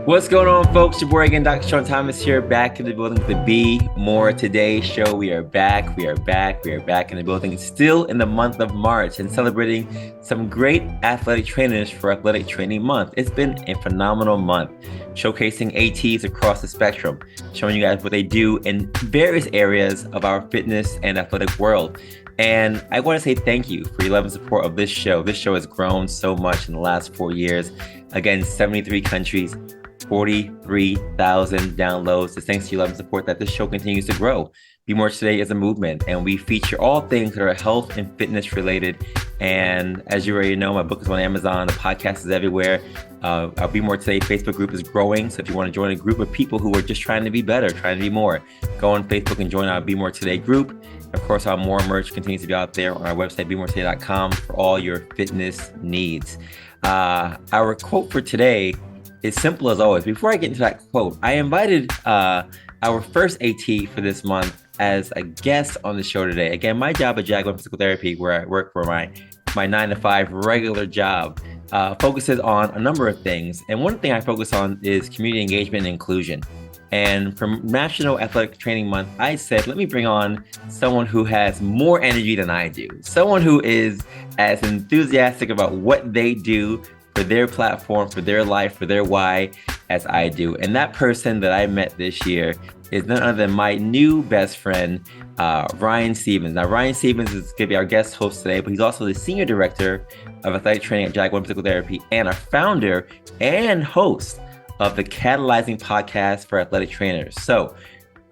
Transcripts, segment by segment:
What's going on, folks? Your boy again, Dr. Sean Thomas here, back in the building with the Be More Today show. We are back in the building, still in the month of March and celebrating some great athletic trainers for Athletic Training Month. It's been a phenomenal month, showcasing ATs across the spectrum, showing you guys what they do in various areas of our fitness and athletic world. And I want to say thank you for your love and support of this show. This show has grown so much in the last 4 years. Again, 73 countries, 43,000 downloads. It's thanks to your love and support that this show continues to grow. Be More Today is a movement, and we feature all things that are health and fitness related. And as you already know, my book is on Amazon. The podcast is everywhere. Our Be More Today Facebook group is growing. So if you want to join a group of people who are just trying to be better, trying to be more, go on Facebook and join our Be More Today group. Of course, our More merch continues to be out there on our website, BeMoreToday.com, for all your fitness needs. Our quote for today is simple as always. Before I get into that quote, I invited our first AT for this month as a guest on the show today. Again, my job at JAG-ONE Physical Therapy, where I work for my 9-to-5 regular job, focuses on a number of things. And one thing I focus on is community engagement and inclusion. And for National Athletic Training Month, I said, let me bring on someone who has more energy than I do. Someone who is as enthusiastic about what they do for their platform, for their life, for their why as I do. And that person that I met this year is none other than my new best friend, Ryan Stevens. Now, Ryan Stevens is going to be our guest host today, but he's also the Senior Director of Athletic Training at JAG-ONE Physical Therapy and a founder and host of the Catalyzing Podcast for Athletic Trainers. So,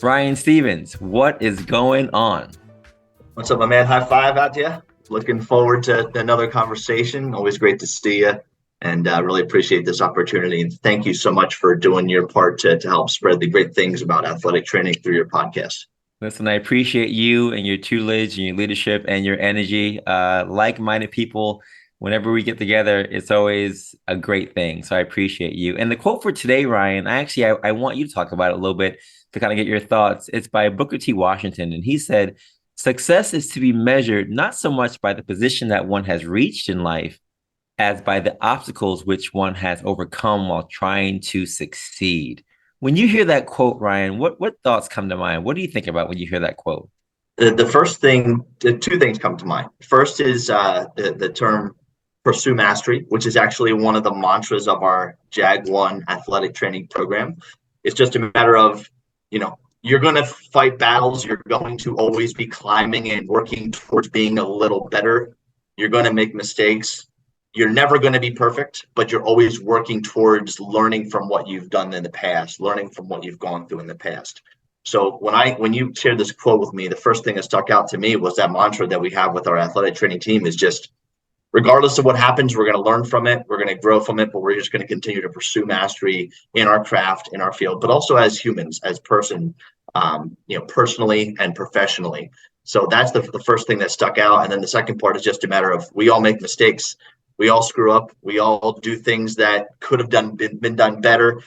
Ryan Stevens, what is going on? What's up, my man? High five out to you. Looking forward to another conversation. Always great to see you. And really appreciate this opportunity. And thank you so much for doing your part to help spread the great things about athletic training through your podcast. Listen, I appreciate you and your tutelage and your leadership and your energy. Like-minded people, whenever we get together, it's always a great thing. So I appreciate you. And the quote for today, Ryan, I want you to talk about it a little bit to kind of get your thoughts. It's by Booker T. Washington. And he said, success is to be measured not so much by the position that one has reached in life, as by the obstacles which one has overcome while trying to succeed. When you hear that quote, Ryan, what thoughts come to mind? What do you think about when you hear that quote? The first thing, two things come to mind. First is the term pursue mastery, which is actually one of the mantras of our JAG-ONE Athletic Training program. It's just a matter of, you're going to fight battles. You're going to always be climbing and working towards being a little better. You're going to make mistakes. You're never going to be perfect, but you're always working towards learning from what you've done in the past, learning from what you've gone through in the past. So when you shared this quote with me, the first thing that stuck out to me was that mantra that we have with our athletic training team is just, regardless of what happens, we're going to learn from it, we're going to grow from it, but we're just going to continue to pursue mastery in our craft, in our field, but also as humans, as personally and professionally. So that's the first thing that stuck out. And then the second part is just a matter of, we all make mistakes. We all screw up. We all do things that could have been done better.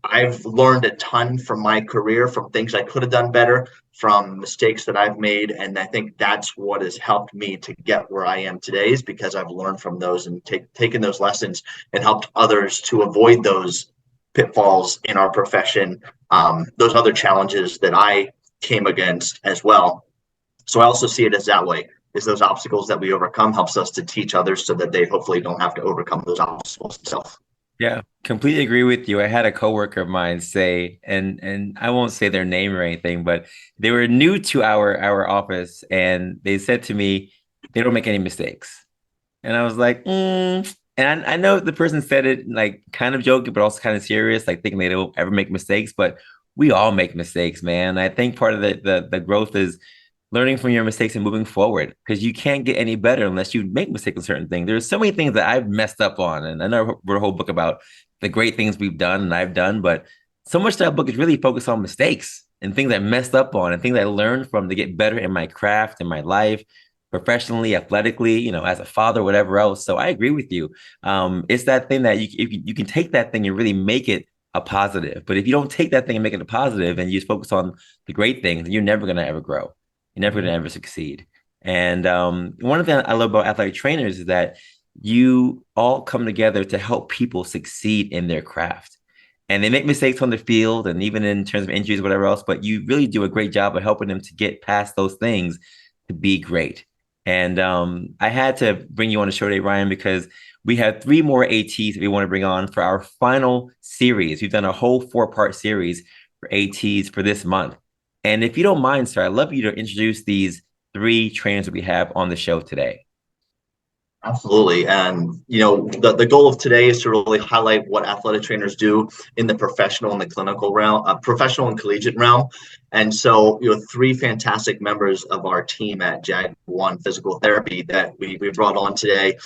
I've learned a ton from my career, from things I could have done better, from mistakes that I've made. And I think that's what has helped me to get where I am today, is because I've learned from those and taken those lessons and helped others to avoid those pitfalls in our profession, those other challenges that I came against as well. So I also see it as that way. Is those obstacles that we overcome helps us to teach others so that they hopefully don't have to overcome those obstacles themselves. Yeah, completely agree with you. I had a coworker of mine say, and I won't say their name or anything, but they were new to our office, and they said to me, they don't make any mistakes. And I was like, And I know the person said it like kind of joking, but also kind of serious, like thinking they don't ever make mistakes, but we all make mistakes, man. I think part of the growth is learning from your mistakes and moving forward, because you can't get any better unless you make mistakes on certain things. There's so many things that I've messed up on, and I know I wrote a whole book about the great things we've done and I've done, but so much of that book is really focused on mistakes and things I messed up on and things I learned from to get better in my craft, in my life, professionally, athletically, as a father, whatever else. So I agree with you. It's that thing that you can take that thing and really make it a positive. But if you don't take that thing and make it a positive and you just focus on the great things, you're never going to ever grow. You're never going to ever succeed. And one of the things I love about athletic trainers is that you all come together to help people succeed in their craft. and they make mistakes on the field and even in terms of injuries, whatever else, but you really do a great job of helping them to get past those things to be great. And I had to bring you on the show today, Ryan, because we have 3 more ATs that we want to bring on for our final series. We've done a whole 4-part series for ATs for this month. And if you don't mind, sir, I'd love you to introduce these 3 trainers that we have on the show today. Absolutely. And, the goal of today is to really highlight what athletic trainers do in the professional and the clinical realm, professional and collegiate realm. And so, 3 fantastic members of our team at JAG-ONE Physical Therapy that we brought on today.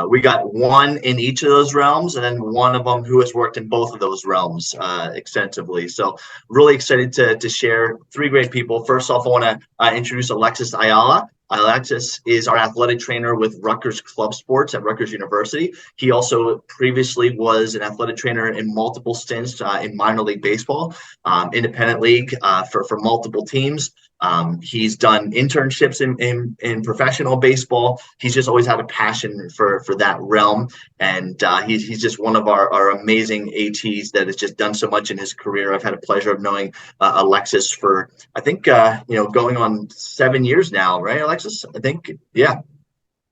We got one in each of those realms, and then one of them who has worked in both of those realms extensively. So really excited to share 3 great people. First off, I want to introduce Alexis Ayala. Alexis is our athletic trainer with Rutgers Club Sports at Rutgers University. He also previously was an athletic trainer in multiple stints in minor league baseball, independent league for multiple teams. He's done internships in professional baseball. He's just always had a passion for that realm. And he's just one of our amazing ATs that has just done so much in his career. I've had a pleasure of knowing Alexis for, I think, going on 7 years now, right, Alexis? I think, yeah.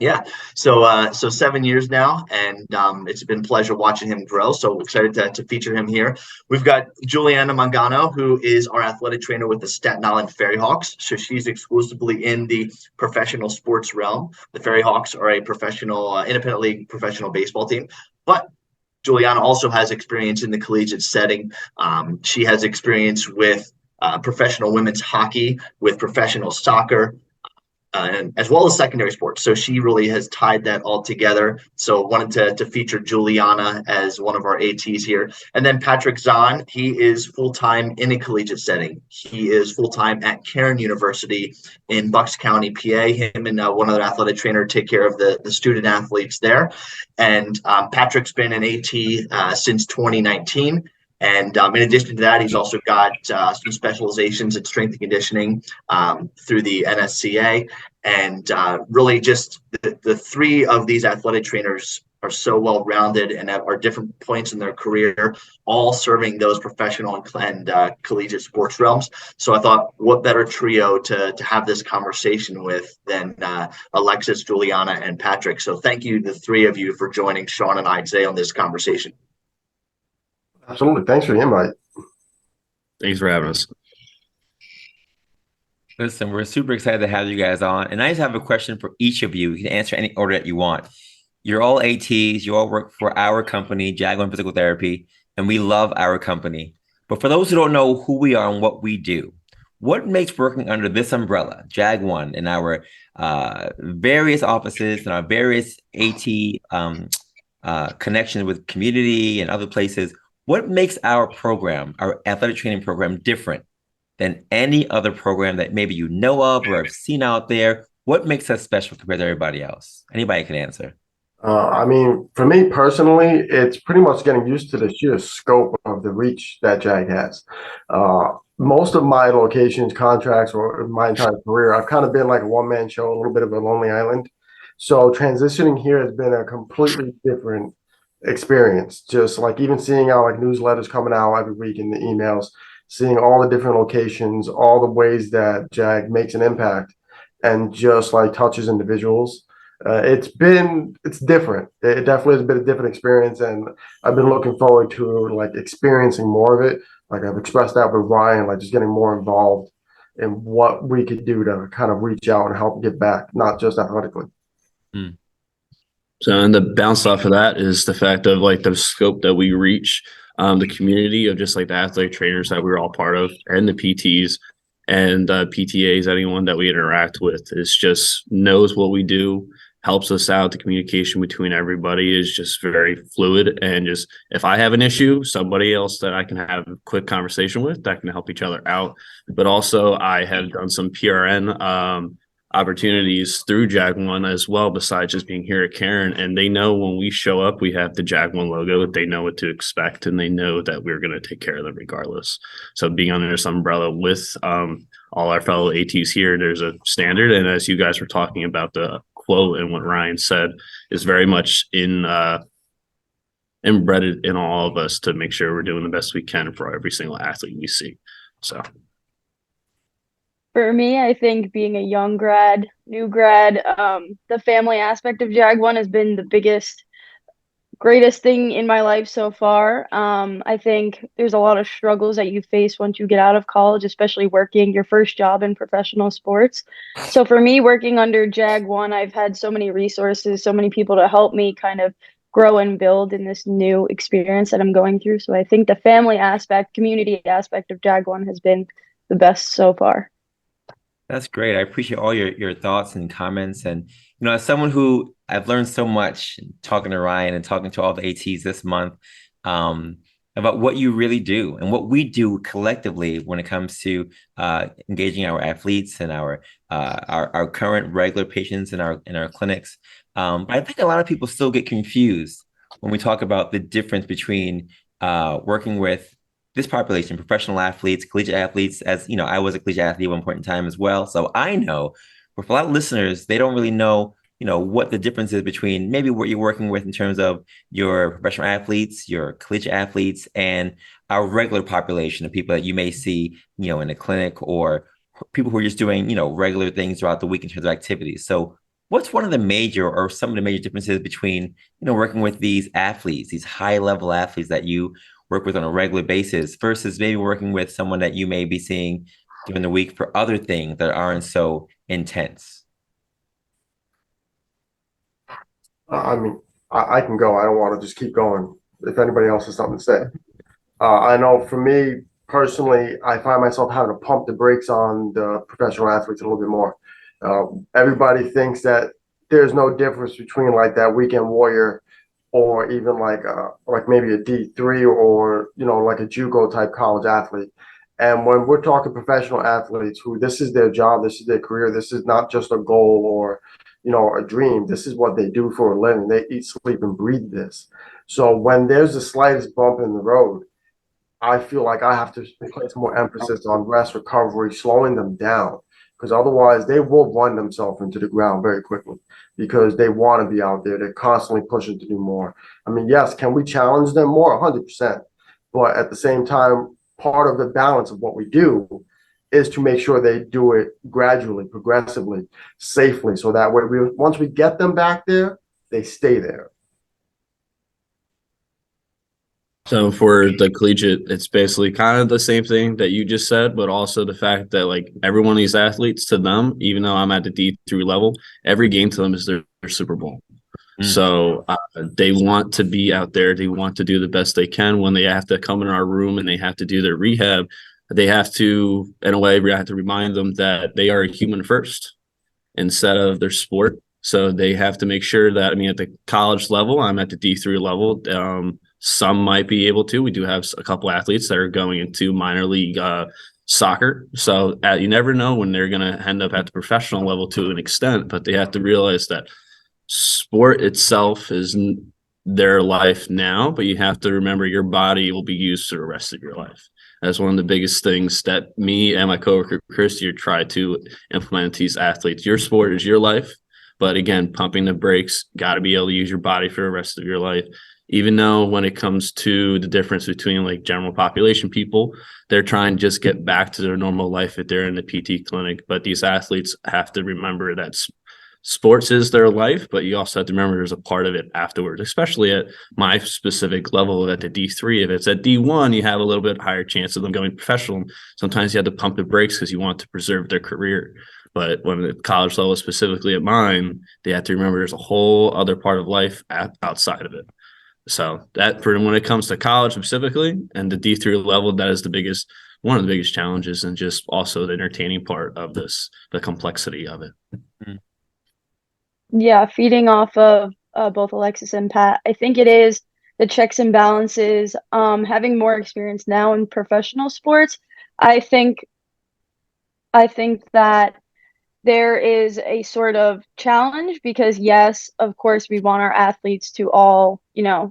Yeah. So 7 years now, and it's been a pleasure watching him grow. So excited to feature him here. We've got Julianna Mangano, who is our athletic trainer with the Staten Island Fairy Hawks. So she's exclusively in the professional sports realm. The Fairy Hawks are a professional, independent league professional baseball team, but Julianna also has experience in the collegiate setting. She has experience with professional women's hockey, with professional soccer, and as well as secondary sports. So she really has tied that all together. So wanted to feature Julianna as one of our ATs here. And then Patrick Zahn, he is full-time in a collegiate setting. He is full-time at Cairn University in Bucks County, PA. Him and one other athletic trainer take care of the student athletes there. And Patrick's been an AT since 2019. And in addition to that, he's also got some specializations in strength and conditioning through the NSCA. And really just the 3 of these athletic trainers are so well-rounded and are different points in their career, all serving those professional and collegiate sports realms. So I thought, what better trio to have this conversation with than Alexis, Julianna, and Patrick. So thank you, the 3 of you, for joining Sean and I today on this conversation. Absolutely. Thanks for the invite. Thanks for having us. Listen, we're super excited to have you guys on. And I just have a question for each of you. You can answer any order that you want. You're all ATs. You all work for our company, JAG-ONE Physical Therapy, and we love our company. But for those who don't know who we are and what we do, what makes working under this umbrella, JAG-ONE, in our various offices and our various AT connections with community and other places, what makes our program, our athletic training program, different than any other program that maybe you know of or have seen out there? What makes us special compared to everybody else? Anybody can answer. For me personally, it's pretty much getting used to the sheer scope of the reach that JAG has. Most of my locations, contracts, or my entire career, I've kind of been like a one-man show, a little bit of a lonely island. So transitioning here has been a completely different experience. Just like even seeing our newsletters coming out every week in the emails, seeing all the different locations, all the ways that JAG makes an impact and just touches individuals. It's different. It definitely has been a different experience, and I've been looking forward to experiencing more of it. I've expressed that with Ryan, just getting more involved in what we could do to kind of reach out and help get back, not just athletically. Mm. So, and the bounce off of that is the fact of the scope that we reach, the community of just the athletic trainers that we're all part of, and the PTs and PTAs, anyone that we interact with is just knows what we do, helps us out. The communication between everybody is just very fluid. And just if I have an issue, somebody else that I can have a quick conversation with that can help each other out. But also I have done some PRN opportunities through JAG-ONE as well, besides just being here at Cairn. And they know when we show up, we have the JAG-ONE logo. They know what to expect, and they know that we're going to take care of them regardless. So being under this umbrella with all our fellow ATs here, there's a standard. And as you guys were talking about, the quote and what Ryan said is very much in embedded in all of us to make sure we're doing the best we can for every single athlete we see. So for me, I think being a new grad, the family aspect of JAG-ONE has been the greatest thing in my life so far. I think there's a lot of struggles that you face once you get out of college, especially working your first job in professional sports. So for me, working under JAG-ONE, I've had so many resources, so many people to help me kind of grow and build in this new experience that I'm going through. So I think the family aspect, community aspect of JAG-ONE has been the best so far. That's great. I appreciate all your thoughts and comments. And, as someone who I've learned so much talking to Ryan and talking to all the ATs this month about what you really do and what we do collectively when it comes to engaging our athletes and our current regular patients in our clinics. But I think a lot of people still get confused when we talk about the difference between working with this population, professional athletes, collegiate athletes, as I was a collegiate athlete at one point in time as well. So I know, but for a lot of listeners, they don't really know, what the difference is between maybe what you're working with in terms of your professional athletes, your collegiate athletes, and our regular population of people that you may see, in a clinic, or people who are just doing, regular things throughout the week in terms of activities. So what's one of the major or some of the major differences between, working with these athletes, these high level athletes that you work with on a regular basis versus maybe working with someone that you may be seeing during the week for other things that aren't so intense? I can go. I don't want to just keep going if anybody else has something to say. I know for me personally, I find myself having to pump the brakes on the professional athletes a little bit more. Everybody thinks that there's no difference between like that weekend warrior or even like maybe a D3 or, like a JUCO type college athlete. And when we're talking professional athletes who this is their job, this is their career, this is not just a goal or, a dream. This is what they do for a living. They eat, sleep, and breathe this. So when there's the slightest bump in the road, I feel like I have to place more emphasis on rest, recovery, slowing them down, because otherwise they will run themselves into the ground very quickly because they want to be out there. They're constantly pushing to do more. I mean, yes, can we challenge them more? 100%. But at the same time, part of the balance of what we do is to make sure they do it gradually, progressively, safely, so that way once we get them back there, they stay there. So for the collegiate, it's basically kind of the same thing that you just said, but also the fact that like every one of these athletes, to them, even though I'm at the D3 level, every game to them is their Super Bowl. So they want to be out there. They want to do the best they can. When they have to come in our room and they have to do their rehab, they have to, in a way, we have to remind them that they are a human first instead of their sport. So they have to make sure that, at the college level, I'm at the D3 level. Some might be able to. We do have a couple athletes that are going into minor league soccer. So you never know when they're going to end up at the professional level to an extent, but they have to realize that sport itself is their life now, but you have to remember your body will be used for the rest of your life. That's one of the biggest things that me and my coworker Christy try to implement to these athletes. Your sport is your life, but again, pumping the brakes, got to be able to use your body for the rest of your life. Even though when it comes to the difference between like general population people, they're trying to just get back to their normal life if they're in the PT clinic. But these athletes have to remember that sports is their life, but you also have to remember there's a part of it afterwards, especially at my specific level at the D3. If it's at D1, you have a little bit higher chance of them going professional. Sometimes you have to pump the brakes because you want to preserve their career. But when at college level, specifically at mine, they have to remember there's a whole other part of life outside of it. So that for when it comes to college specifically and the D3 level, that is one of the biggest challenges, and just also the entertaining part of this, the complexity of it. Mm-hmm. Yeah, feeding off of both Alexis and Pat, I think it is the checks and balances. Having more experience now in professional sports, I think that there is a sort of challenge because, yes, of course, we want our athletes to all,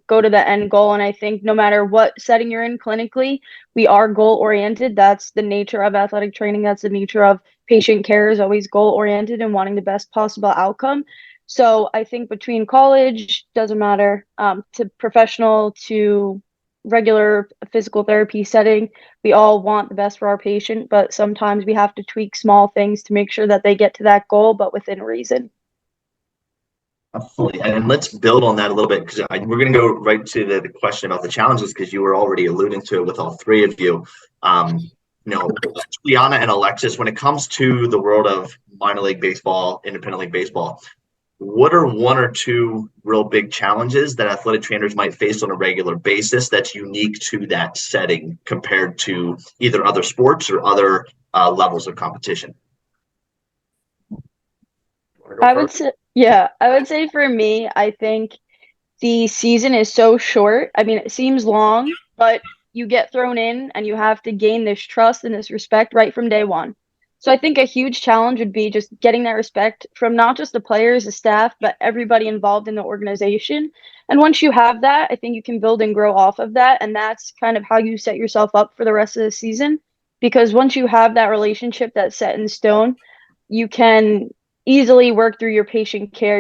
go to the end goal. And I think no matter what setting you're in clinically, we are goal oriented. That's the nature of athletic training. That's the nature of patient care, is always goal oriented and wanting the best possible outcome. So I think between college doesn't matter, to professional to regular physical therapy setting. We all want the best for our patient, but sometimes we have to tweak small things to make sure that they get to that goal, but within reason. Absolutely. And let's build on that a little bit, because we're going to go right to the question about the challenges, because you were already alluding to it with all three of you. Julianna and Alexis, when it comes to the world of minor league baseball, independent league baseball, what are one or two real big challenges that athletic trainers might face on a regular basis that's unique to that setting compared to either other sports or other levels of competition? I would say for me, I think the season is so short. I mean, it seems long, but you get thrown in and you have to gain this trust and this respect right from day one. So I think a huge challenge would be just getting that respect from not just the players, the staff, but everybody involved in the organization. And once you have that, I think you can build and grow off of that. And that's kind of how you set yourself up for the rest of the season. Because once you have that relationship that's set in stone, you can easily work through your patient care,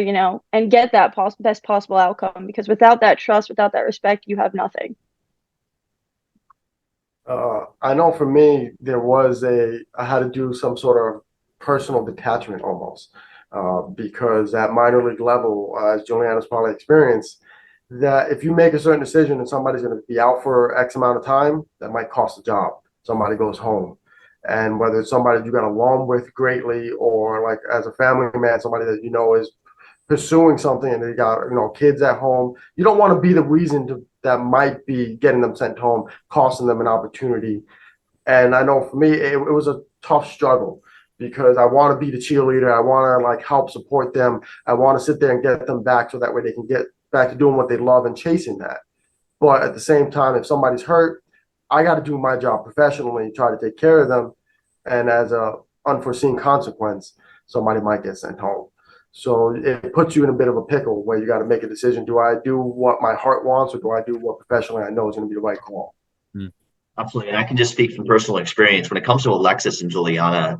and get that best possible outcome. Because without that trust, without that respect, you have nothing. I know for me, I had to do some sort of personal detachment almost, because at minor league level, as Julianna's probably experienced, that if you make a certain decision and somebody's going to be out for X amount of time, that might cost a job. Somebody goes home. And whether it's somebody you got along with greatly, or like as a family man, somebody that is pursuing something and they got kids at home, you don't want to be the reason that might be getting them sent home, costing them an opportunity. And I know for me, it was a tough struggle, because I want to be the cheerleader. I want to help support them. I want to sit there and get them back so that way they can get back to doing what they love and chasing that. But at the same time, if somebody's hurt, I got to do my job professionally, try to take care of them. And as a unforeseen consequence, somebody might get sent home. So it puts you in a bit of a pickle where you got to make a decision. Do I do what my heart wants, or do I do what professionally I know is going to be the right call? Absolutely. And I can just speak from personal experience. When it comes to Alexis and Julianna,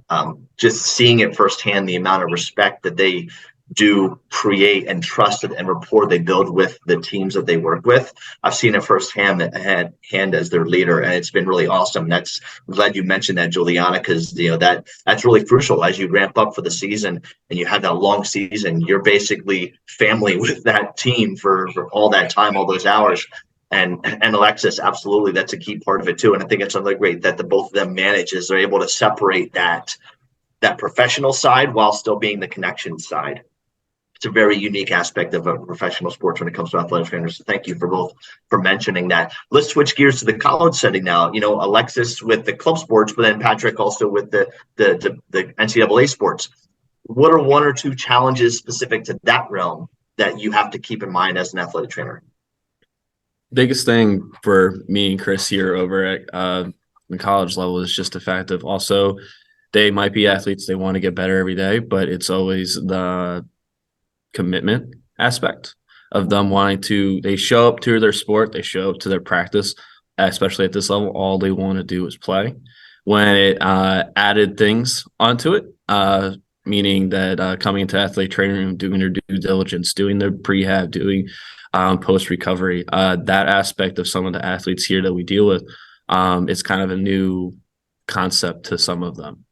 just seeing it firsthand, the amount of respect that they do create and trust and rapport they build with the teams that they work with. I've seen it firsthand as their leader, and it's been really awesome. I'm glad you mentioned that, Julianna, because that's really crucial as you ramp up for the season and you have that long season. You're basically family with that team for all that time, all those hours. And Alexis, absolutely, that's a key part of it too. And I think it's something great that the both of them manage, is they're able to separate that professional side while still being the connection side. It's a very unique aspect of a professional sports when it comes to athletic trainers. So thank you for mentioning that. Let's switch gears to the college setting now. Alexis with the club sports, but then Patrick also with the NCAA sports. What are one or two challenges specific to that realm that you have to keep in mind as an athletic trainer? Biggest thing for me and Chris here over at the college level is just the fact of also they might be athletes, they want to get better every day, but it's always the commitment aspect of them they show up to their sport, they show up to their practice, especially at this level, all they want to do is play. When it added things onto it, meaning that coming into athletic training room, doing their due diligence, doing their prehab, doing post-recovery, that aspect of some of the athletes here that we deal with, it's kind of a new concept to some of them.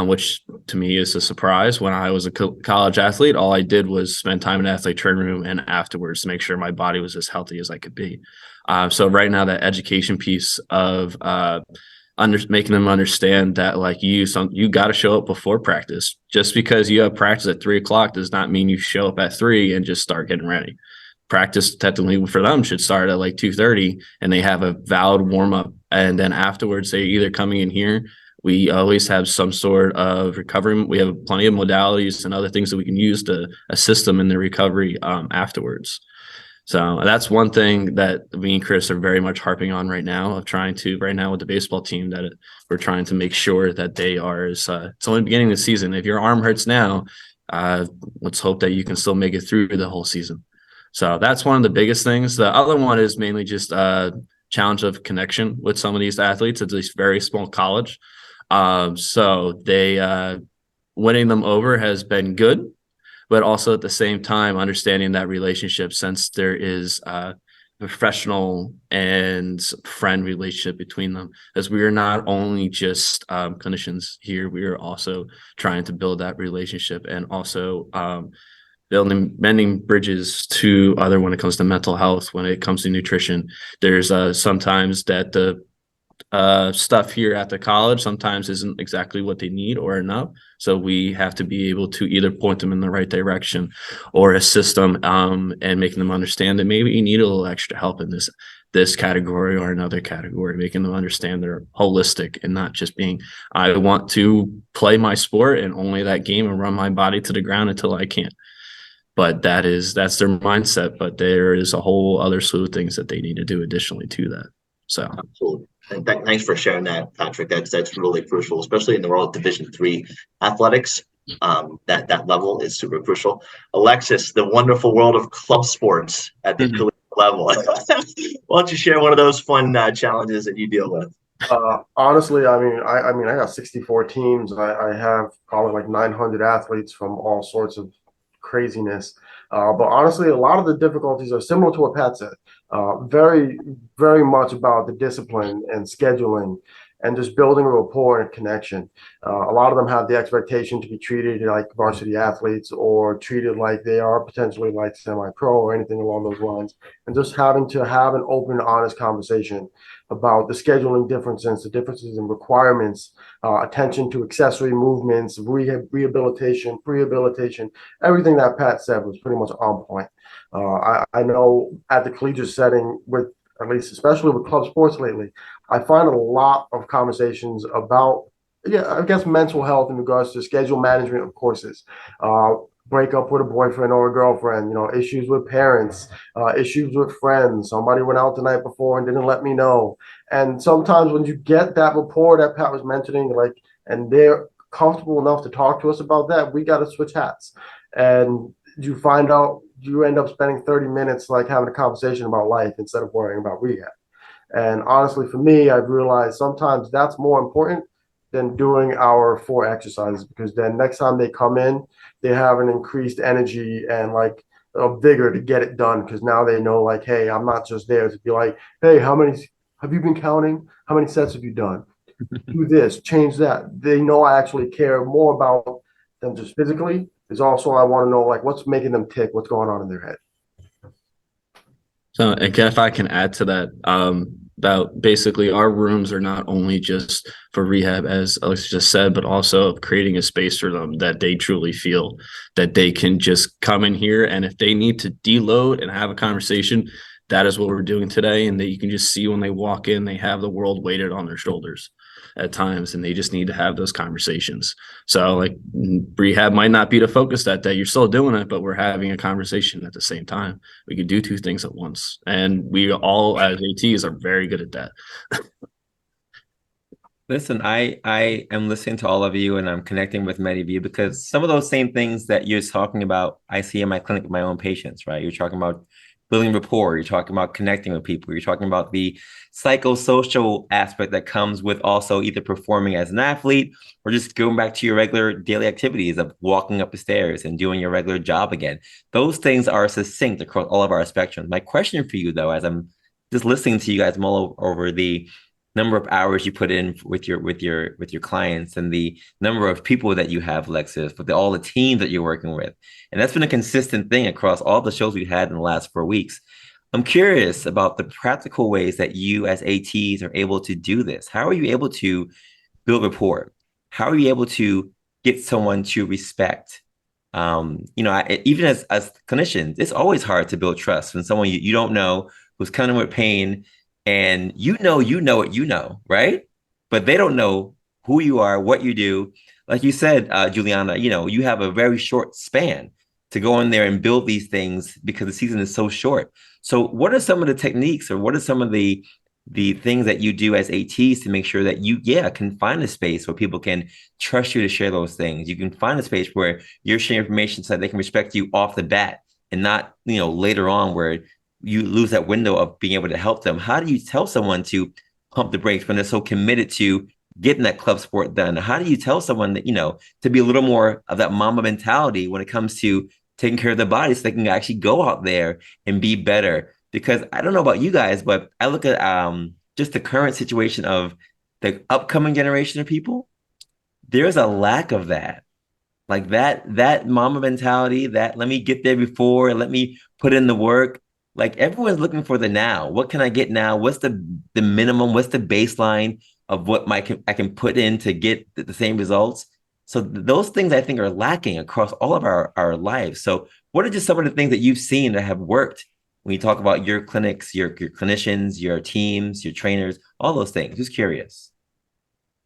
Which to me is a surprise. When I was a college athlete, all I did was spend time in the athletic training room and afterwards to make sure my body was as healthy as I could be. So right now, that education piece of making them understand that you got to show up before practice. Just because you have practice at 3:00 does not mean you show up at 3 and just start getting ready. Practice technically for them should start at 2:30, and they have a valid warm up, and then afterwards they're either coming in here. We always have some sort of recovery. We have plenty of modalities and other things that we can use to assist them in their recovery afterwards. So that's one thing that me and Chris are very much harping on right now, with the baseball team, that we're trying to make sure that they are, it's only the beginning of the season. If your arm hurts now, let's hope that you can still make it through the whole season. So that's one of the biggest things. The other one is mainly just challenge of connection with some of these athletes at this very small college. So they winning them over has been good, but also at the same time understanding that relationship, since there is a professional and friend relationship between them, as we are not only just clinicians here, we are also trying to build that relationship, and also mending bridges to other when it comes to mental health, when it comes to nutrition. There's sometimes that the stuff here at the college sometimes isn't exactly what they need or enough. So we have to be able to either point them in the right direction or assist them and making them understand that maybe you need a little extra help in this category or another category, making them understand they're holistic and not just being, I want to play my sport and only that game and run my body to the ground until I can't. But that's their mindset. But there is a whole other slew of things that they need to do additionally to that. So absolutely. And thanks for sharing that, Patrick. That's really crucial, especially in the world of Division III athletics. That level is super crucial. Alexis, the wonderful world of club sports at the collegiate level. Why don't you share one of those fun challenges that you deal with? Honestly, I got 64 teams. I have probably like 900 athletes from all sorts of craziness. But honestly, a lot of the difficulties are similar to what Pat said. Very, very much about the discipline and scheduling and just building a rapport and a connection. A lot of them have the expectation to be treated like varsity athletes or treated like they are potentially like semi-pro or anything along those lines. And just having to have an open, honest conversation about the scheduling differences, the differences in requirements, attention to accessory movements, rehabilitation, prehabilitation, everything that Pat said was pretty much on point. I know at the collegiate setting, with at least especially with club sports lately, I find a lot of conversations about, I guess, mental health in regards to schedule management of courses, break up with a boyfriend or a girlfriend, issues with parents, issues with friends. Somebody went out the night before and didn't let me know. And sometimes when you get that rapport that Pat was mentioning, and they're comfortable enough to talk to us about that, we got to switch hats. And you find out you end up spending 30 minutes having a conversation about life instead of worrying about rehab. And honestly, for me, I've realized sometimes that's more important than doing our 4 exercises, because then next time they come in, they have an increased energy and a vigor to get it done, because now they know hey, I'm not just there to be hey, how many have you been counting? How many sets have you done? Do this, change that. They know I actually care more about them just physically. Is also I want to know what's making them tick, what's going on in their head. So again, if I can add to that, that basically our rooms are not only just for rehab, as Alexis just said, but also creating a space for them that they truly feel that they can just come in here, and if they need to deload and have a conversation, that is what we're doing today. And that you can just see when they walk in, they have the world weighted on their shoulders at times, and they just need to have those conversations. So rehab might not be the focus that day. You're still doing it, but we're having a conversation at the same time. We can do 2 things at once. And we all as ATs are very good at that. Listen, I am listening to all of you, and I'm connecting with many of you, because some of those same things that you're talking about, I see in my clinic with my own patients, right? You're talking about building rapport, you're talking about connecting with people, you're talking about the psychosocial aspect that comes with also either performing as an athlete or just going back to your regular daily activities of walking up the stairs and doing your regular job again. Those things are succinct across all of our spectrums. My question for you, though, as I'm just listening to you guys mull over the number of hours you put in with your clients and the number of people that you have, Alexis, with all the teams that you're working with. And that's been a consistent thing across all the shows we've had in the last 4 weeks. I'm curious about the practical ways that you as ATs are able to do this. How are you able to build rapport? How are you able to get someone to respect? Even as clinicians, it's always hard to build trust when someone you don't know who's coming with pain, and you know what, right? But they don't know who you are, what you do. Like you said, Julianna, you have a very short span to go in there and build these things because the season is so short. So what are some of the techniques, or what are some of the things that you do as ATs to make sure that you can find a space where people can trust you to share those things? You can find a space where you're sharing information so that they can respect you off the bat, and not later on where you lose that window of being able to help them. How do you tell someone to pump the brakes when they're so committed to getting that club sport done? How do you tell someone that, to be a little more of that mama mentality when it comes to taking care of their body so they can actually go out there and be better? Because I don't know about you guys, but I look at just the current situation of the upcoming generation of people. There's a lack of that. Like that mama mentality, that let me get there before, let me put in the work. Like everyone's looking for the now. What can I get now? What's the minimum? What's the baseline of what I can put in to get the same results? So those things I think are lacking across all of our lives. So what are just some of the things that you've seen that have worked when you talk about your clinics, your clinicians, your teams, your trainers, all those things? Just curious.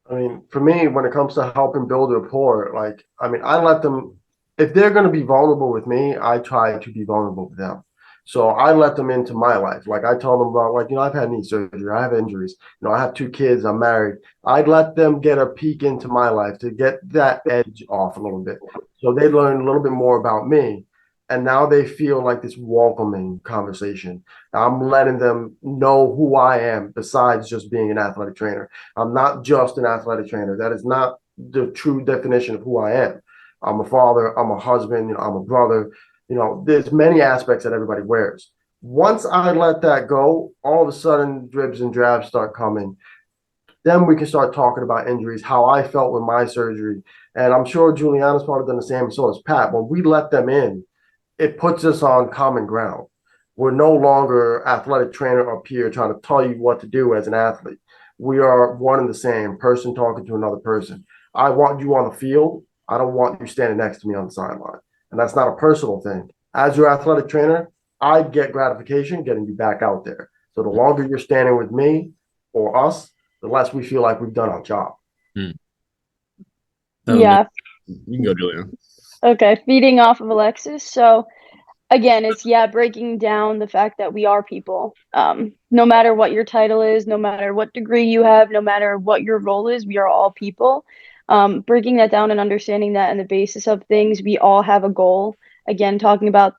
I mean, for me, when it comes to helping build rapport, I let them, if they're going to be vulnerable with me, I try to be vulnerable with them. So I let them into my life. Like I tell them about, I've had knee surgery, I have injuries, I have 2 kids, I'm married. I'd let them get a peek into my life to get that edge off a little bit. So they learn a little bit more about me. And now they feel like this welcoming conversation. I'm letting them know who I am besides just being an athletic trainer. I'm not just an athletic trainer. That is not the true definition of who I am. I'm a father, I'm a husband, I'm a brother. There's many aspects that everybody wears. Once I let that go, all of a sudden dribs and drabs start coming. Then we can start talking about injuries, how I felt with my surgery. And I'm sure Julianna's probably done the same, and so has Pat. When we let them in, it puts us on common ground. We're no longer athletic trainer up here trying to tell you what to do as an athlete. We are one and the same person talking to another person. I want you on the field. I don't want you standing next to me on the sideline. And that's not a personal thing. As your athletic trainer, I get gratification getting you back out there. So the longer you're standing with me or us, the less we feel like we've done our job. Yeah. You can go, Julianna. Okay, feeding off of Alexis. So again, it's breaking down the fact that we are people. No matter what your title is, no matter what degree you have, no matter what your role is, we are all people. Breaking that down and understanding that in the basis of things, we all have a goal. Again, talking about,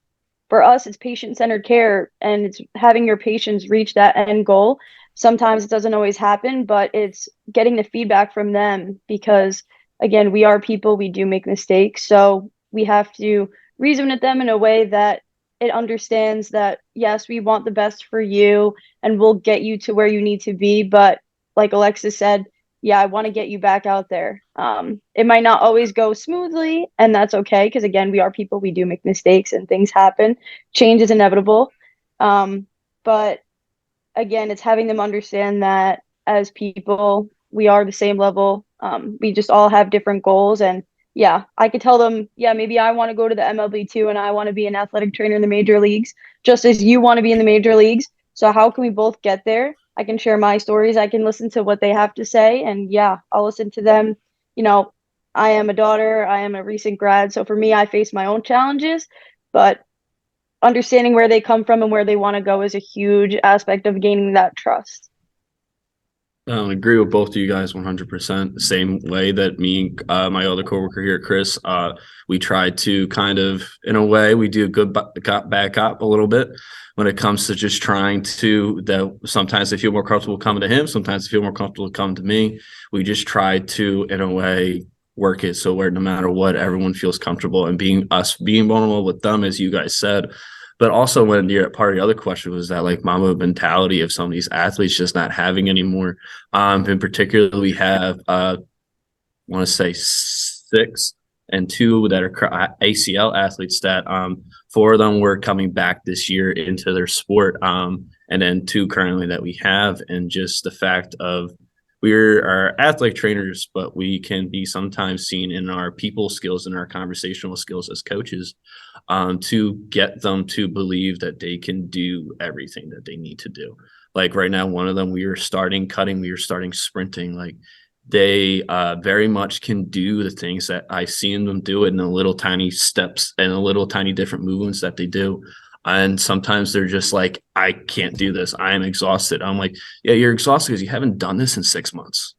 for us, it's patient-centered care, and it's having your patients reach that end goal. Sometimes it doesn't always happen, but it's getting the feedback from them because, again, we are people, we do make mistakes. So we have to reason with them in a way that it understands that, yes, we want the best for you and we'll get you to where you need to be. But like Alexis said, I want to get you back out there. It might not always go smoothly, and that's okay. Because again, we are people, we do make mistakes and things happen. Change is inevitable. But again, it's having them understand that as people, we are the same level. We just all have different goals. And I could tell them, maybe I want to go to the MLB too, and I want to be an athletic trainer in the major leagues, just as you want to be in the major leagues. So how can we both get there? I can share my stories. I can listen to what they have to say, and I'll listen to them. I am a daughter. I am a recent grad. So for me, I face my own challenges, but understanding where they come from and where they want to go is a huge aspect of gaining that trust. I agree with both of you guys 100%. The same way that me and my other coworker here, Chris, we try to kind of, in a way, we do good cop, bad cop a little bit when it comes to just trying to, that sometimes they feel more comfortable coming to him, sometimes they feel more comfortable coming to me. We just try to, in a way, work it so where no matter what, everyone feels comfortable, and being vulnerable with them, as you guys said. But also, when you're part of the other question was that like mama mentality of some of these athletes just not having anymore. In particular, we have I want to say 6 and 2 that are ACL athletes that 4 of them were coming back this year into their sport, and then 2 currently that we have. And just the fact of our athletic trainers, but we can be sometimes seen in our people skills and our conversational skills as coaches, to get them to believe that they can do everything that they need to do. Like right now, one of them, we are starting cutting, we are starting sprinting. Like they very much can do the things that I've seen them do it in the little tiny steps and the little tiny different movements that they do. And sometimes they're just like, I can't do this. I am exhausted. I'm like, yeah, you're exhausted because you haven't done this in 6 months.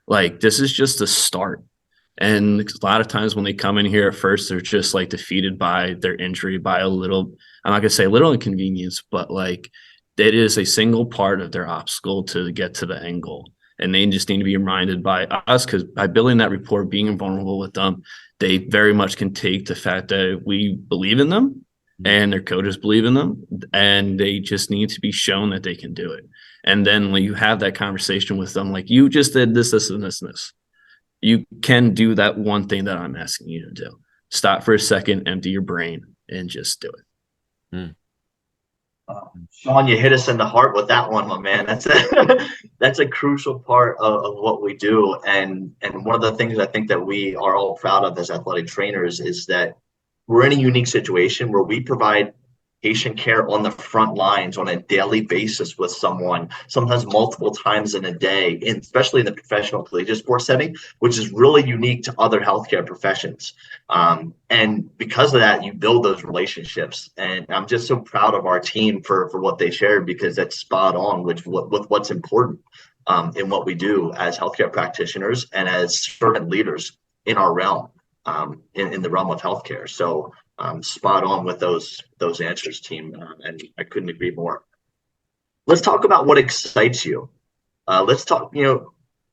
Like, this is just a start. And a lot of times when they come in here at first, they're just like defeated by their injury by a little, I'm not going to say a little inconvenience, but like it is a single part of their obstacle to get to the end goal. And they just need to be reminded by us, because by building that rapport, being vulnerable with them, they very much can take the fact that we believe in them and their coaches believe in them, and they just need to be shown that they can do it. And then when you have that conversation with them, like, you just did this, this, and this, and this. You can do that one thing that I'm asking you to do. Stop for a second, empty your brain, and just do it. Sean, you hit us in the heart with that one, my man. That's a crucial part of what we do. And one of the things I think that we are all proud of as athletic trainers is that we're in a unique situation where we provide patient care on the front lines on a daily basis with someone, sometimes multiple times in a day, especially in the professional collegiate sports setting, which is really unique to other healthcare professions. And because of that, you build those relationships. And I'm just so proud of our team for what they shared, because that's spot on with what's important in what we do as healthcare practitioners and as servant leaders in our realm, in the realm of healthcare. So spot on with those answers, team, and I couldn't agree more. Let's talk about what excites you. Let's talk,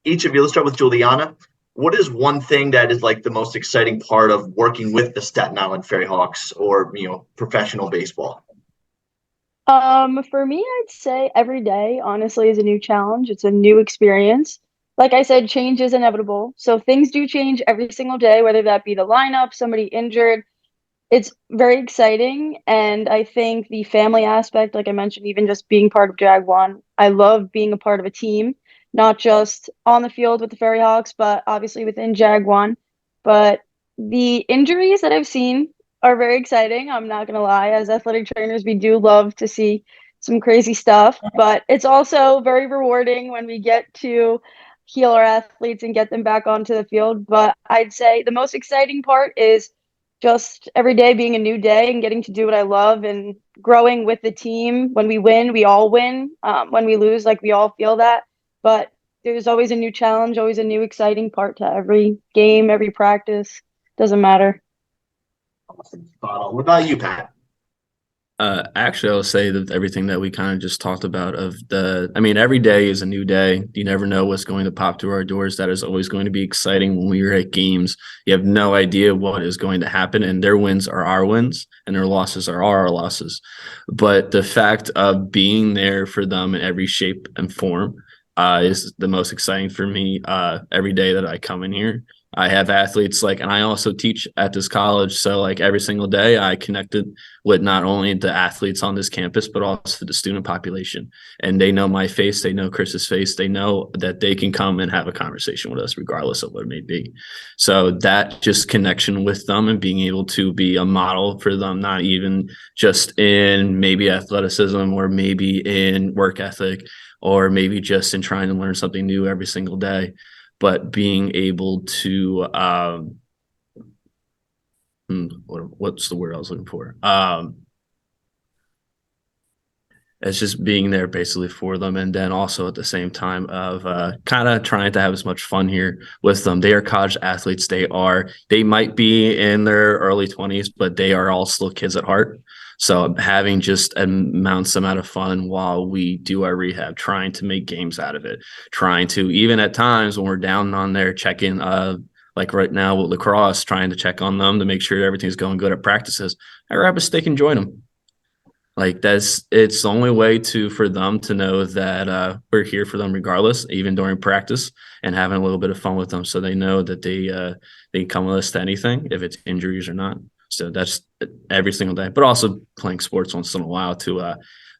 each of you, let's start with Julianna. What is one thing that is like the most exciting part of working with the Staten Island Fairy Hawks or, professional baseball? For me, I'd say every day, honestly, is a new challenge. It's a new experience. Like I said, change is inevitable. So things do change every single day, whether that be the lineup, somebody injured. It's very exciting. And I think the family aspect, like I mentioned, even just being part of JAG-ONE, I love being a part of a team, not just on the field with the Fairy Hawks, but obviously within JAG-ONE. But the injuries that I've seen are very exciting. I'm not going to lie. As athletic trainers, we do love to see some crazy stuff, but it's also very rewarding when we get to heal our athletes and get them back onto the field. But I'd say the most exciting part is just every day being a new day and getting to do what I love and growing with the team. When we win, we all win. When we lose, like, we all feel that. But there's always a new challenge, always a new exciting part to every game, every practice. Doesn't matter. Awesome. Spot on. What about you, Pat? Actually, I'll say that everything that we kind of just talked about every day is a new day. You never know what's going to pop through our doors. That is always going to be exciting when we are at games. You have no idea what is going to happen, and their wins are our wins and their losses are our losses. But the fact of being there for them in every shape and form is the most exciting for me every day that I come in here. I have athletes and I also teach at this college. So every single day I connected with not only the athletes on this campus, but also the student population. And they know my face. They know Chris's face. They know that they can come and have a conversation with us regardless of what it may be. So that just connection with them and being able to be a model for them, not even just in maybe athleticism or maybe in work ethic or maybe just in trying to learn something new every single day, but being able to what's the word I was looking for? It's just being there basically for them, and then also at the same time of kind of trying to have as much fun here with them. They are college athletes. They might be in their early 20s, but they are all still kids at heart. So having just amounts amount of fun while we do our rehab, trying to make games out of it, trying to, even at times when we're down on there, check in, like right now with Lacrosse, trying to check on them to make sure everything's going good at practices. I grab a stick and join them. It's the only way for them to know that we're here for them regardless, even during practice, and having a little bit of fun with them, so they know that they can come with us to anything, if it's injuries or not. So that's every single day, but also playing sports once in a while to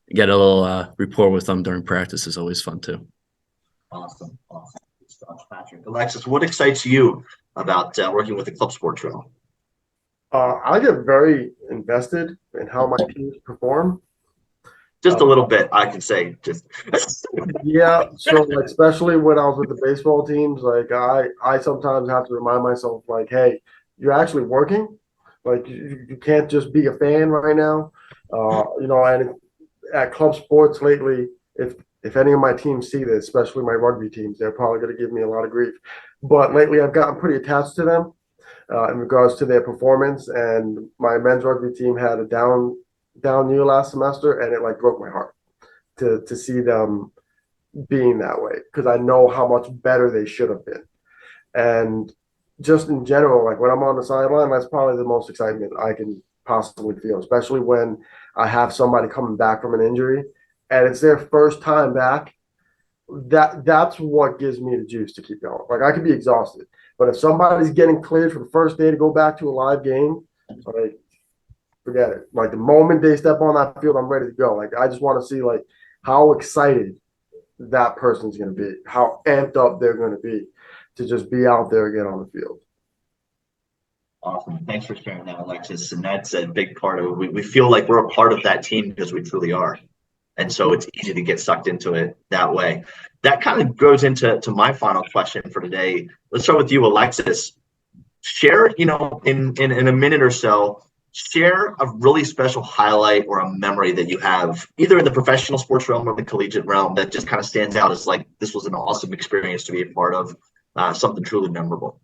get a little rapport with them during practice is always fun too. Awesome. Good stuff, Patrick. Alexis, what excites you about working with the club sports realm? I get very invested in how my teams perform. Just a little bit, I can say. Yeah. So especially when I was with the baseball teams, I sometimes have to remind myself, hey, you're actually working. You can't just be a fan right now. And at club sports lately, if any of my teams see this, especially my rugby teams, they're probably going to give me a lot of grief. But lately, I've gotten pretty attached to them in regards to their performance. And my men's rugby team had a down year last semester, and it broke my heart to see them being that way because I know how much better they should have been. And just in general, like when I'm on the sideline, that's probably the most excitement I can possibly feel, especially when I have somebody coming back from an injury and it's their first time back. That's what gives me the juice to keep going. Like I could be exhausted, but if somebody's getting cleared for the first day to go back to a live game, like forget it. Like the moment they step on that field, I'm ready to go. Like I just want to see like how excited that person's going to be, how amped up they're going to be to just be out there again on the field. Awesome. Thanks for sharing that, Alexis. And that's a big part of it. We feel like we're a part of that team because we truly are. And so it's easy to get sucked into it that way. That kind of goes into my final question for today. Let's start with you, Alexis. Share, in a minute or so, share a really special highlight or a memory that you have either in the professional sports realm or the collegiate realm that just kind of stands out as like, this was an awesome experience to be a part of, something truly memorable.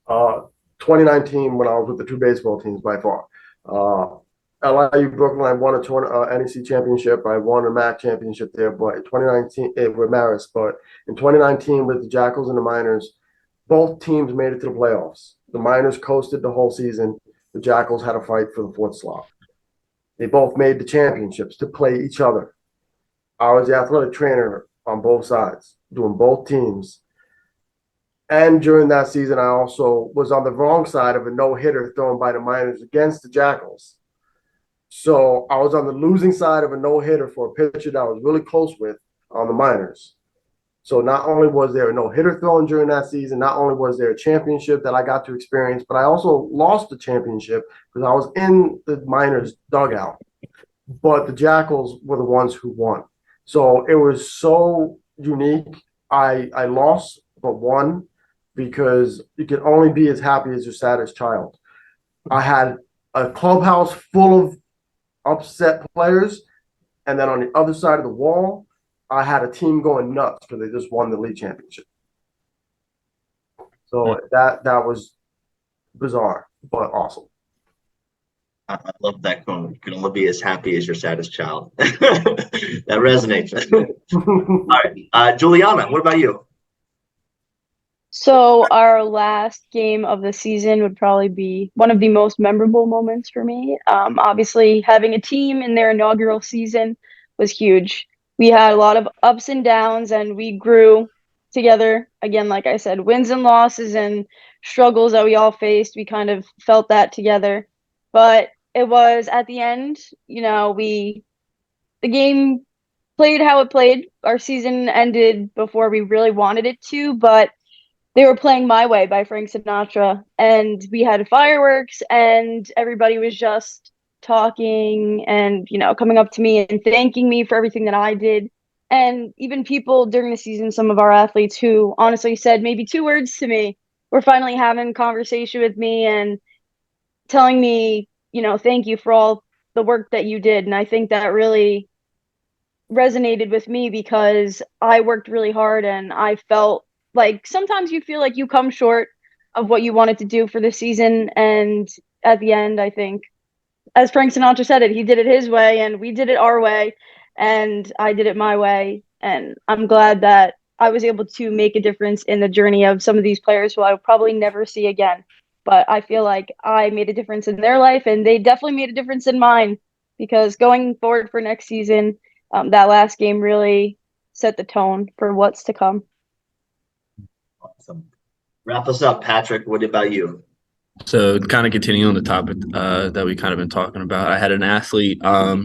2019, when I was with the two baseball teams by far. LIU Brooklyn, I won a NEC championship. I won a MAC championship there, but in 2019 with Marist. But in 2019 with the Jackals and the Miners, both teams made it to the playoffs. The Miners coasted the whole season. The Jackals had a fight for the fourth slot. They both made the championships to play each other. I was the athletic trainer on both sides, doing both teams. And during that season, I also was on the wrong side of a no-hitter thrown by the Miners against the Jackals. So I was on the losing side of a no-hitter for a pitcher that I was really close with on the Miners. So not only was there a no-hitter thrown during that season, not only was there a championship that I got to experience, but I also lost the championship because I was in the Miners dugout. But the Jackals were the ones who won. So it was so unique. I lost but won because you can only be as happy as your saddest child. I had a clubhouse full of upset players, and then on the other side of the wall, I had a team going nuts because they just won the league championship. So that was bizarre, but awesome. I love that quote. You can only be as happy as your saddest child. That resonates. All right. Julianna, what about you? So our last game of the season would probably be one of the most memorable moments for me. Obviously, having a team in their inaugural season was huge. We had a lot of ups and downs, and we grew together. Again, like I said, wins and losses and struggles that we all faced. We kind of felt that together. But it was at the end, the game played how it played. Our season ended before we really wanted it to, but they were playing My Way by Frank Sinatra, and we had fireworks, and everybody was just talking and, coming up to me and thanking me for everything that I did. And even people during the season, some of our athletes who honestly said maybe 2 words to me, were finally having a conversation with me and telling me, thank you for all the work that you did. And I think that really resonated with me because I worked really hard, and I felt like sometimes you feel like you come short of what you wanted to do for the season. And at the end, I think, as Frank Sinatra said it, he did it his way and we did it our way, and I did it my way. And I'm glad that I was able to make a difference in the journey of some of these players who I will probably never see again. But I feel like I made a difference in their life, and they definitely made a difference in mine, because going forward for next season, that last game really set the tone for what's to come. Awesome. Wrap us up, Patrick. What about you? So kind of continuing on the topic that we kind of been talking about, I had an athlete,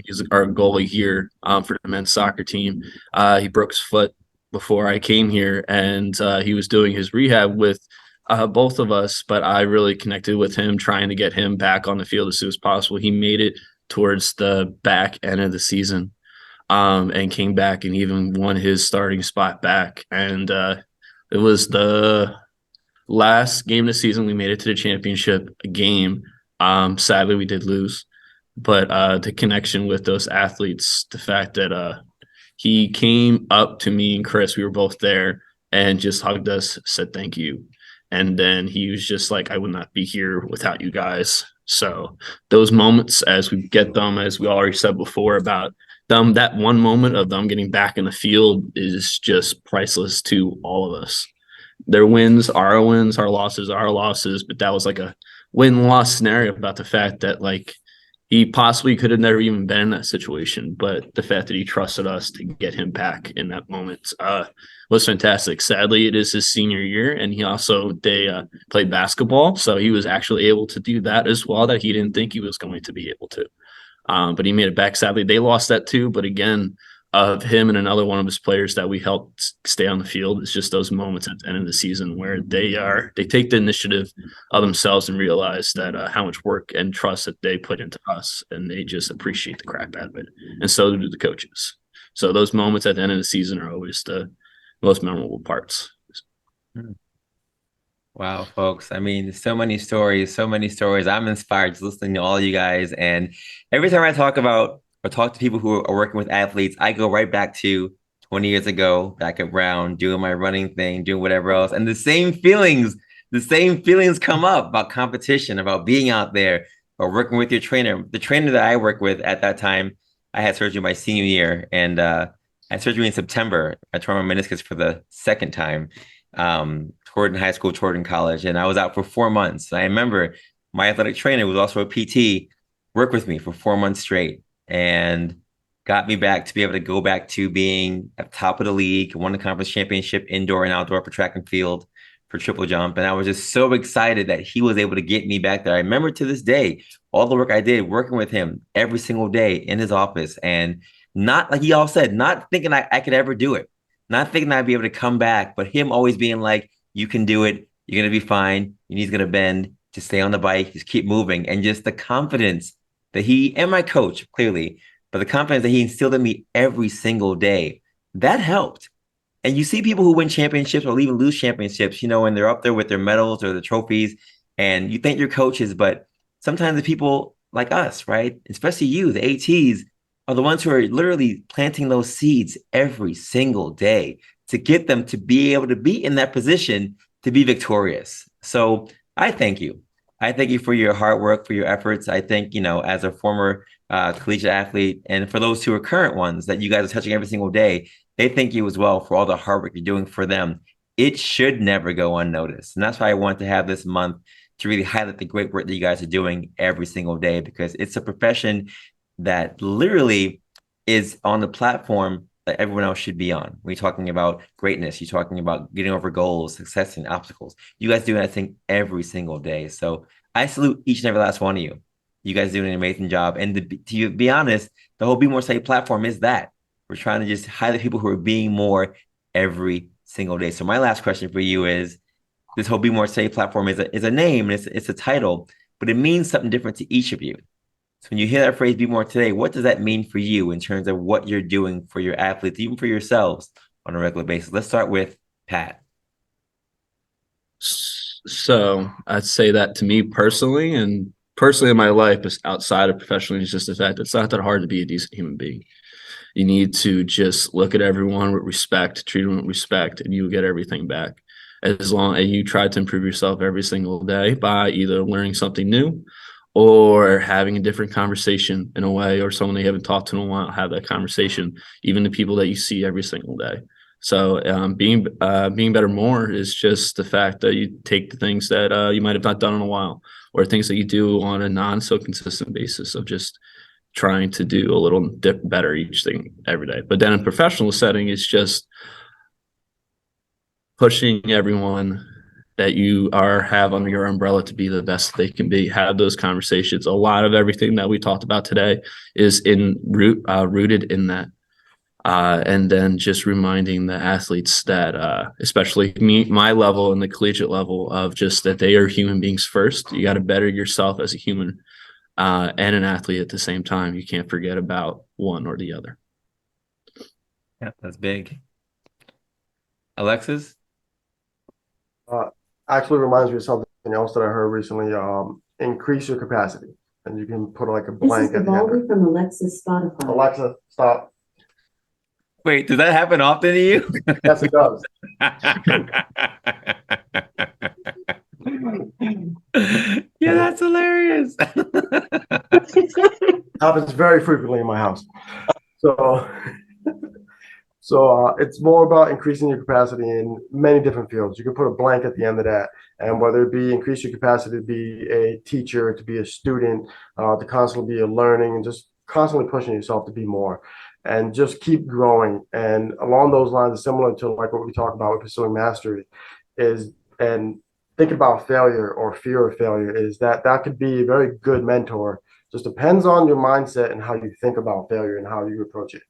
he's our goalie here for the men's soccer team. He broke his foot before I came here, and he was doing his rehab with both of us, but I really connected with him, trying to get him back on the field as soon as possible. He made it towards the back end of the season and came back and even won his starting spot back. And it was the last game of the season. We made it to the championship game. Sadly, we did lose. But the connection with those athletes, the fact that he came up to me and Chris, we were both there, and just hugged us, said thank you. And then he was just like, I would not be here without you guys. So those moments, as we get them, as we already said before about them, that one moment of them getting back in the field is just priceless to all of us. Their wins, our losses, but that was like a win-loss scenario about the fact that like he possibly could have never even been in that situation, but the fact that he trusted us to get him back in that moment was fantastic. Sadly, it is his senior year, and he also played basketball, so he was actually able to do that as well that he didn't think he was going to be able to. But he made it back. Sadly, they lost that too, but again, of him and another one of his players that we helped stay on the field. It's just those moments at the end of the season where they take the initiative of themselves and realize that how much work and trust that they put into us, and they just appreciate the crap out of it. And so do the coaches. So those moments at the end of the season are always the most memorable parts. Wow, folks. I mean, so many stories. I'm inspired just listening to all you guys. And every time I talk to people who are working with athletes, I go right back to 20 years ago, back at Brown, doing my running thing, doing whatever else. And the same feelings come up about competition, about being out there, or working with your trainer. The trainer that I work with at that time, I had surgery my senior year, and I had surgery in September. I tore my meniscus for the second time, toured in high school, toured in college, and I was out for 4 months. I remember my athletic trainer was also a PT, worked with me for 4 months straight, and got me back to be able to go back to being at the top of the league, won the conference championship indoor and outdoor for track and field, for triple jump. And I was just so excited that he was able to get me back there. I remember to this day, all the work I did working with him every single day in his office, and not, like he all said, not thinking I could ever do it, not thinking I'd be able to come back, but him always being like, you can do it. You're going to be fine. Your knee's going to bend. Just stay on the bike. Just keep moving. And just the confidence that he, and my coach clearly, but the confidence that he instilled in me every single day, that helped. And you see people who win championships or even lose championships, and they're up there with their medals or the trophies, and you thank your coaches, but sometimes the people like us, right, especially you, the ATs, are the ones who are literally planting those seeds every single day to get them to be able to be in that position to be victorious. So I thank you. I thank you for your hard work, for your efforts. I think, as a former collegiate athlete, and for those who are current ones that you guys are touching every single day, they thank you as well for all the hard work you're doing for them. It should never go unnoticed. And that's why I want to have this month to really highlight the great work that you guys are doing every single day, because it's a profession that literally is on the platform that everyone else should be on. When you're talking about greatness, you're talking about getting over goals, success, and obstacles. You guys do that, I think, every single day. So I salute each and every last one of you. You guys do an amazing job. And to be honest, the whole Be More Safe platform is that. We're trying to just highlight people who are being more every single day. So my last question for you is, this whole Be More Safe platform is a name, and it's a title, but it means something different to each of you. So when you hear that phrase, Be More Today, what does that mean for you in terms of what you're doing for your athletes, even for yourselves on a regular basis? Let's start with Pat. So I'd say that to me personally in my life, is outside of professionally, is just the fact that it's not that hard to be a decent human being. You need to just look at everyone with respect, treat them with respect, and you get everything back. As long as you try to improve yourself every single day by either learning something new or having a different conversation in a way, or someone they haven't talked to in a while, have that conversation, even the people that you see every single day. So being better more is just the fact that you take the things that you might have not done in a while, or things that you do on a non-so consistent basis of just trying to do a little better each thing every day. But then in professional setting, it's just pushing everyone that you have under your umbrella to be the best they can be. Have those conversations. A lot of everything that we talked about today is rooted in that. And then just reminding the athletes that, especially my level and the collegiate level, of just that they are human beings first. You got to better yourself as a human and an athlete at the same time. You can't forget about one or the other. Yeah, that's big. Alexis? Actually reminds me of something else that I heard recently. Increase your capacity, and you can put like a blank at the end. From Alexis Spotify. Alexa, stop. Wait, does that happen often to you? Yes, it does. Yeah, that's hilarious. Happens very frequently in my house. So it's more about increasing your capacity in many different fields. You can put a blank at the end of that, and whether it be increase your capacity to be a teacher, to be a student, to constantly be learning, and just constantly pushing yourself to be more, and just keep growing. And along those lines, similar to like what we talk about with pursuing mastery, and think about failure or fear of failure, is that could be a very good mentor. Just depends on your mindset and how you think about failure and how you approach it.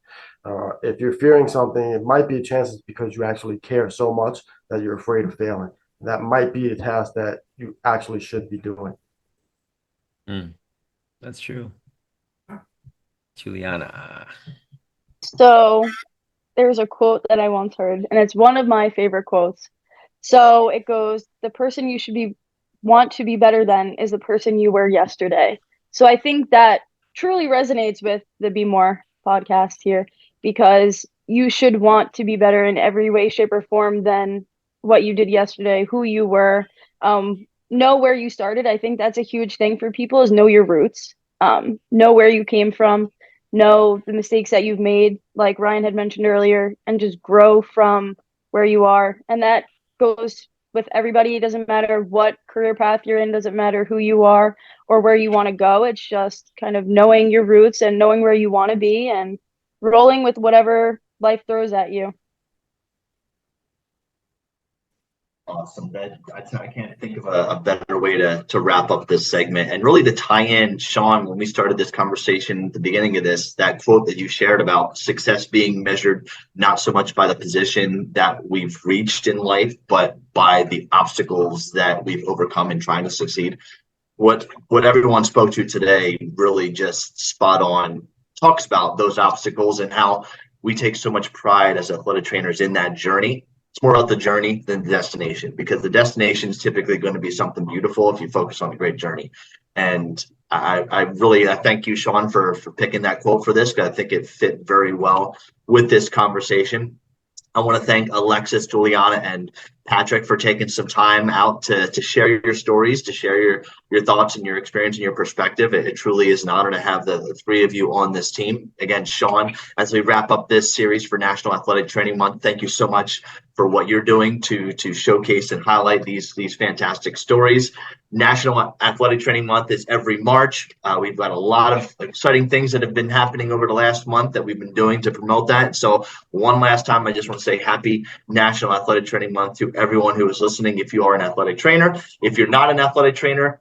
If you're fearing something, it might be a chance it's because you actually care so much that you're afraid of failing. That might be the task that you actually should be doing. That's true. Julianna. So there's a quote that I once heard, and it's one of my favorite quotes. So it goes, the person you should want to be better than is the person you were yesterday. So I think that truly resonates with the Be More podcast here, because you should want to be better in every way, shape, or form than what you did yesterday, who you were, know where you started. I think that's a huge thing for people, is know your roots, know where you came from, know the mistakes that you've made, like Ryan had mentioned earlier, and just grow from where you are. And that goes with everybody. It doesn't matter what career path you're in, doesn't matter who you are or where you want to go. It's just kind of knowing your roots and knowing where you want to be and rolling with whatever life throws at you. Awesome. I can't think of a better way to wrap up this segment, and really to tie in, Sean, when we started this conversation at the beginning of this, that quote that you shared about success being measured not so much by the position that we've reached in life, but by the obstacles that we've overcome in trying to succeed. What everyone spoke to today really just spot on talks about those obstacles and how we take so much pride as athletic trainers in that journey. It's more about the journey than the destination, because the destination is typically going to be something beautiful if you focus on the great journey. And I thank you, Sean, for picking that quote for this, because I think it fit very well with this conversation. I want to thank Alexis, Julianna, and Patrick for taking some time out to share your stories, to share your thoughts and your experience and your perspective. It truly is an honor to have the three of you on this team. Again, Sean, as we wrap up this series for National Athletic Training Month, thank you so much for what you're doing to showcase and highlight these fantastic stories. National Athletic Training Month is every March. We've got a lot of exciting things that have been happening over the last month that we've been doing to promote that. So one last time, I just want to say happy National Athletic Training Month to everyone who is listening. If you are an athletic trainer, if you're not an athletic trainer,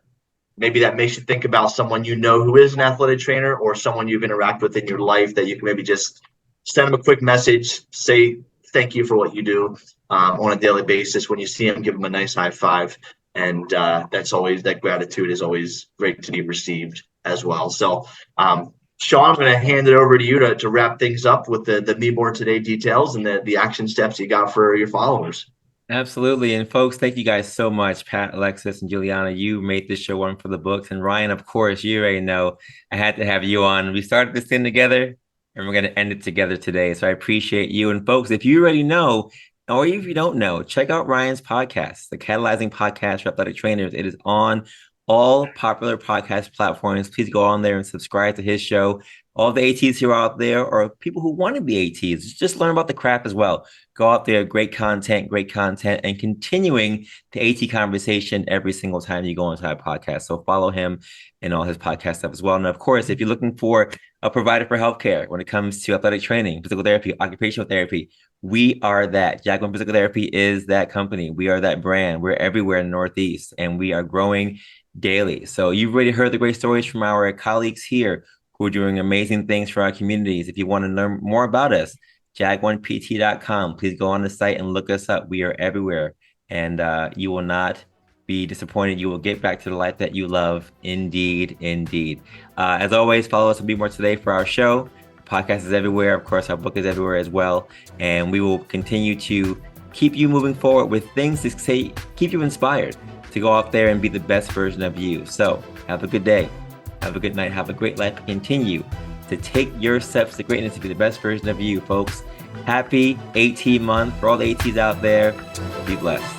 maybe that makes you think about someone you know who is an athletic trainer, or someone you've interacted with in your life that you can maybe just send them a quick message, say thank you for what you do on a daily basis. When you see them, give them a nice high five. And that gratitude is always great to be received as well. So, Sean, I'm going to hand it over to you to wrap things up with the Be More Today details and the action steps you got for your followers. Absolutely. And folks, thank you guys so much. Pat, Alexis, and Julianna, you made this show one for the books. And Ryan, of course, you already know I had to have you on. We started this thing together and we're going to end it together today. So I appreciate you. And folks, if you already know, or if you don't know, check out Ryan's podcast, the Catalyzing Podcast for Athletic Trainers. It is on all popular podcast platforms. Please go on there and subscribe to his show. All the ATs who are out there, or people who want to be ATs, just learn about the craft as well. Go out there, great content, and continuing the AT conversation every single time you go into that podcast. So follow him and all his podcast stuff as well. And of course, if you're looking for a provider for healthcare when it comes to athletic training, physical therapy, occupational therapy, we are that. JAG-ONE Physical Therapy is that company. We are that brand. We're everywhere in the Northeast, and we are growing daily. So you've already heard the great stories from our colleagues here who are doing amazing things for our communities. If you want to learn more about us, JAG-ONEPT.com. Please go on the site and look us up. We are everywhere, and you will not be disappointed. You will get back to the life that you love. Indeed. As always, follow us on Be More Today for our show. The podcast is everywhere. Of course, our book is everywhere as well. And we will continue to keep you moving forward with things to keep you inspired to go out there and be the best version of you. So have a good day. Have a good night. Have a great life. Continue to take your steps to greatness to be the best version of you, folks. Happy AT month for all the ATs out there. Be blessed.